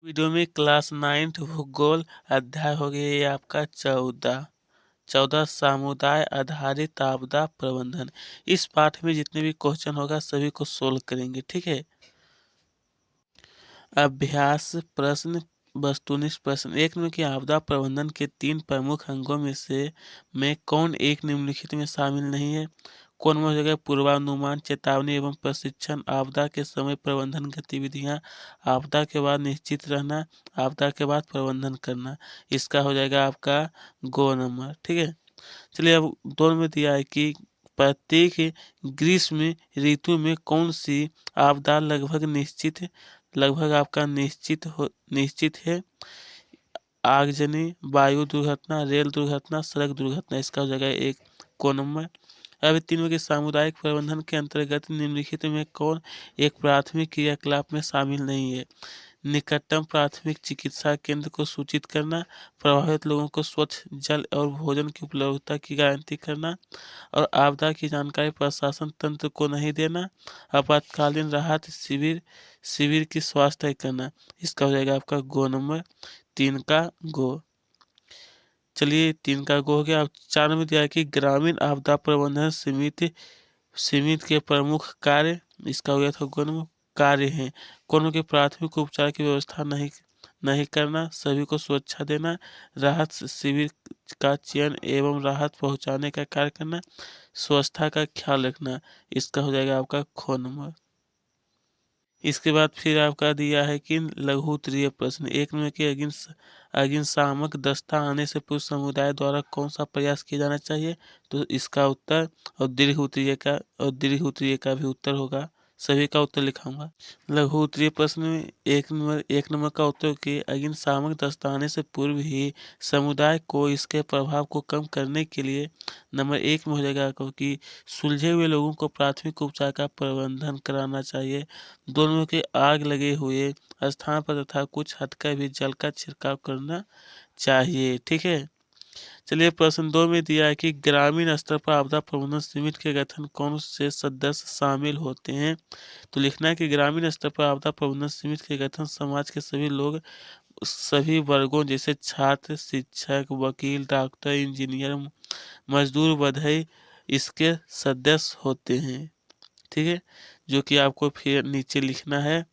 Video में class 9th भूगोल अध्याय हो गया ये आपका 14 समुदाय आधारित आपदा प्रबंधन। इस पाठ में जितने भी क्वेश्चन होगा सभी को सोल्व करेंगे, ठीक है। अभ्यास प्रश्न वस्तुनिष्ठ प्रश्न। एक में कि आपदा प्रबंधन के 3 प्रमुख अंगों में कौन एक निम्नलिखित में शामिल नहीं है। कौन में हो जाएगा पूर्वानुमान, चेतावनी एवं प्रशिक्षण, आपदा के समय प्रबंधन गतिविधियां, आपदा के बाद निश्चित रहना, आपदा के बाद प्रबंधन करना। इसका हो जाएगा आपका गो नंबर, ठीक है। चलिए अब दोनों में दिया है कि प्रत्येक ग्रीष्म ऋतु में कौन सी आपदा लगभग आपका निश्चित है। आगजनी, वायु दुर्घटना, रेल दुर्घटना, सड़क दुर्घटना। इसका हो जाएगा एक को नंबर। अब तीनों के सामुदायिक प्रबंधन के अंतर्गत निम्नलिखित में कौन एक प्राथमिक क्रियाकलाप में शामिल नहीं है। निकटतम प्राथमिक चिकित्सा केंद्र को सूचित करना, प्रभावित लोगों को स्वच्छ जल और भोजन की उपलब्धता की गारंटी करना और आपदा की जानकारी प्रशासन तंत्र को नहीं देना, आपातकालीन राहत शिविर की स्वास्थ्य करना। इसका हो जाएगा आपका गो नंबर 3 का गो। चलिए 3 का गो हो गया। अब 4 में दिया है कि ग्रामीण आपदा प्रबंधन समिति के प्रमुख कार्य। इसका हो गया था गो नंबर कार्य हैं। कोनो के प्राथमिक उपचार की व्यवस्था नहीं करना, सभी को सुरक्षा देना, राहत शिविर का चयन एवं राहत पहुंचाने का कार्य करना, स्वच्छता का ख्याल रखना। इसका हो जाएगा आपका खो नंबर। इसके बाद फिर आपका दिया है कि लघु उत्तरीय प्रश्न। एक में कि अग्निशामक दस्ता आने से पूर्व समुदाय द्वारा कौन सा प्रयास किया जाना चाहिए। तो इसका उत्तर और दीर्घ उत्तरीय का भी उत्तर होगा। सभी का उत्तर लिखाऊंगा। लघु उत्तरीय प्रश्न में एक नंबर का उत्तर कि अग्निशामक दस्ता आने से पूर्व ही समुदाय को इसके प्रभाव को कम करने के लिए नंबर 1 में हो जाएगा क्योंकि सुलझे हुए लोगों को प्राथमिक उपचार का प्रबंधन कराना चाहिए। दोनों के आग लगे हुए स्थान पर तथा कुछ हटकर भी जल का छिड़काव करना चाहिए, ठीक है। चलिए प्रश्न 2 में दिया है कि ग्रामीण स्तर पर आपदा प्रबंधन समिति के गठन कौन से सदस्य शामिल होते हैं। तो लिखना है कि ग्रामीण स्तर पर आपदा प्रबंधन समिति के गठन समाज के सभी लोग, सभी वर्गों जैसे छात्र, शिक्षक, वकील, डॉक्टर, इंजीनियर, मजदूर, बढ़ई इसके सदस्य होते हैं, ठीक है। जो कि आपको फिर नीचे लिखना है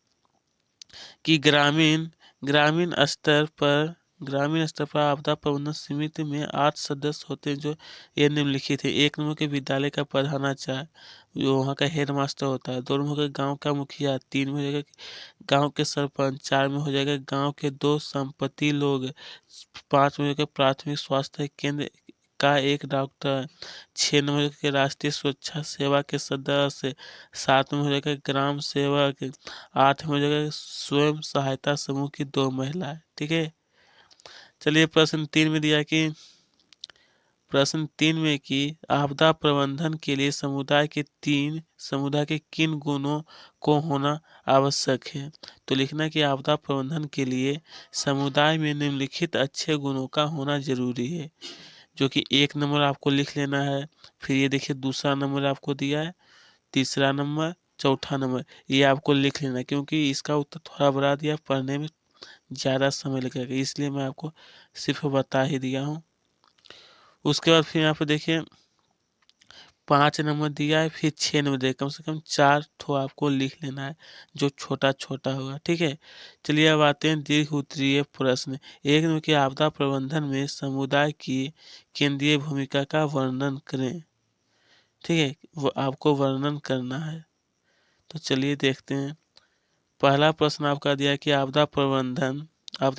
कि ग्रामीण स्तर पर आपदा प्रबंधन समिति में 8 सदस्य होते हैं जो ये निम्नलिखित है। 1 नंबर के विद्यालय का प्रधानाचार्य जो वहाँ का हेड मास्टर होता है। 2 नंबर का गांव का मुखिया। 3 में हो जाएगा गांव के सरपंच। 4 में हो जाएगा गांव के 2 संपत्ति लोग। 5 में हो जाएगा प्राथमिक स्वास्थ्य केंद्र का एक डॉक्टर। 6 नंबर के राष्ट्रीय सुरक्षा सेवा के सदस्य। 7 में हो जाएगा ग्राम सेवक। 8 में हो जाएगा स्वयं सहायता समूह की 2 महिलाएं, ठीक है। चलिए प्रश्न तीन में कि आपदा प्रबंधन के लिए समुदाय के किन गुणों को होना आवश्यक है। तो लिखना कि आपदा प्रबंधन के लिए समुदाय में निम्नलिखित अच्छे गुणों का होना जरूरी है। जो कि 1 नंबर आपको लिख लेना है। फिर ये देखिए दूसरा नंबर आपको दिया है, तीसरा नंबर, चौथा नंबर ये आपको लिख लेना क्योंकि इसका उत्तर थोड़ा बड़ा दिया, पढ़ने में ज़्यादा समय लगेगा इसलिए मैं आपको सिर्फ बता ही दिया हूँ। उसके बाद फिर यहाँ पे देखिए 5 नंबर दिया है, फिर 6 नंबर दिया है। कम से कम 4 ठो आपको लिख लेना है जो छोटा छोटा होगा, ठीक है। चलिए अब आते हैं दीर्घ उत्तरीय प्रश्न। 1 नंबर की आपदा प्रबंधन में समुदाय की केंद्रीय भूमिका का वर्णन करें, ठीक है। वो आपको वर्णन करना है। तो चलिए देखते हैं। पहला प्रश्न आपका दिया है कि आपदा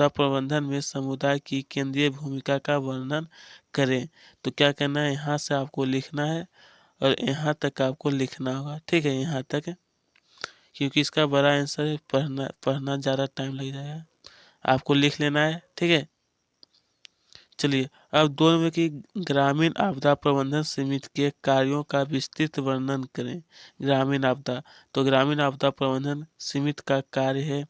प्रबंधन में समुदाय की केंद्रीय भूमिका का वर्णन करें। तो क्या करना है, यहाँ से आपको लिखना है और यहाँ तक आपको लिखना होगा, ठीक है। यहाँ तक क्योंकि इसका बड़ा आंसर है, पढ़ना ज़्यादा टाइम लग जाएगा। आपको लिख लेना है, ठीक है। चलिए अब 2 नंबर की ग्रामीण आपदा प्रबंधन समिति के कार्यों का विस्तृत वर्णन करें। ग्रामीण आपदा, तो ग्रामीण आपदा प्रबंधन समिति का कार्य है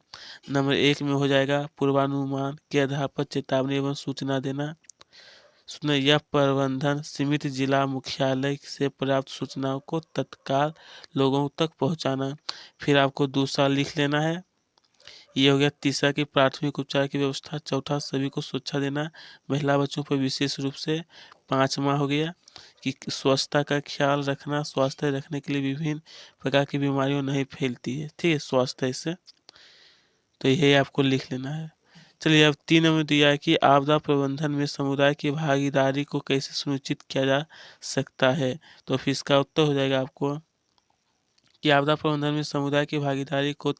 नंबर 1 में हो जाएगा पूर्वानुमान के आधार पर चेतावनी एवं सूचना देना। यह प्रबंधन समिति जिला मुख्यालय से प्राप्त सूचनाओं को तत्काल लोगों तक पहुंचाना। फिर आपको दूसरा लिख लेना है, ये हो गया तीसरा कि प्राथमिक उपचार की व्यवस्था। चौथा, सभी को सुरक्षा देना, महिला बच्चों पर विशेष रूप से। पाँचवा हो गया कि स्वच्छता का ख्याल रखना, स्वास्थ्य रखने के लिए विभिन्न प्रकार की बीमारियों नहीं फैलती है, ठीक है, स्वास्थ्य इससे। तो यही आपको लिख लेना है। चलिए अब 3 नंबर दिया है कि आपदा प्रबंधन में समुदाय की भागीदारी को कैसे सुनिश्चित किया जा सकता है। तो फिर इसका उत्तर हो जाएगा आपको कि आपदा प्रबंधन में समुदाय की भागीदारी को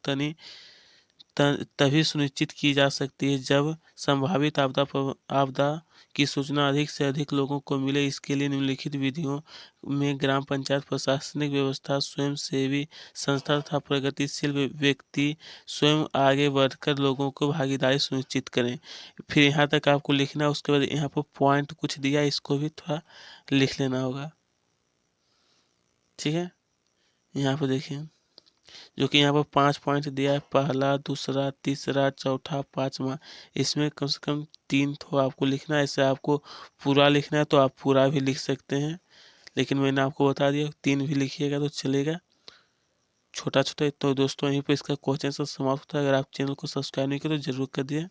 तभी सुनिश्चित की जा सकती है जब संभावित आपदा की सूचना अधिक से अधिक लोगों को मिले। इसके लिए निम्नलिखित विधियों में ग्राम पंचायत, प्रशासनिक व्यवस्था, स्वयंसेवी संस्था तथा प्रगतिशील व्यक्ति स्वयं आगे बढ़कर लोगों को भागीदारी सुनिश्चित करें। फिर यहाँ तक आपको लिखना है, उसके बाद यहाँ पर पॉइंट कुछ दिया, इसको भी थोड़ा लिख लेना होगा, ठीक है। यहाँ पर देखिए जो कि यहाँ पर 5 पॉइंट दिया है, पहला, दूसरा, तीसरा, चौथा, पांचवा। इसमें कम से कम 3 तो आपको लिखना है। ऐसे आपको पूरा लिखना है तो आप पूरा भी लिख सकते हैं, लेकिन मैंने आपको बता दिया 3 भी लिखिएगा तो चलेगा, छोटा छोटा। तो दोस्तों यहीं पर इसका क्वेश्चन समाप्त होता है। अगर आप चैनल को सब्सक्राइब नहीं किए तो जरूर कर दिए।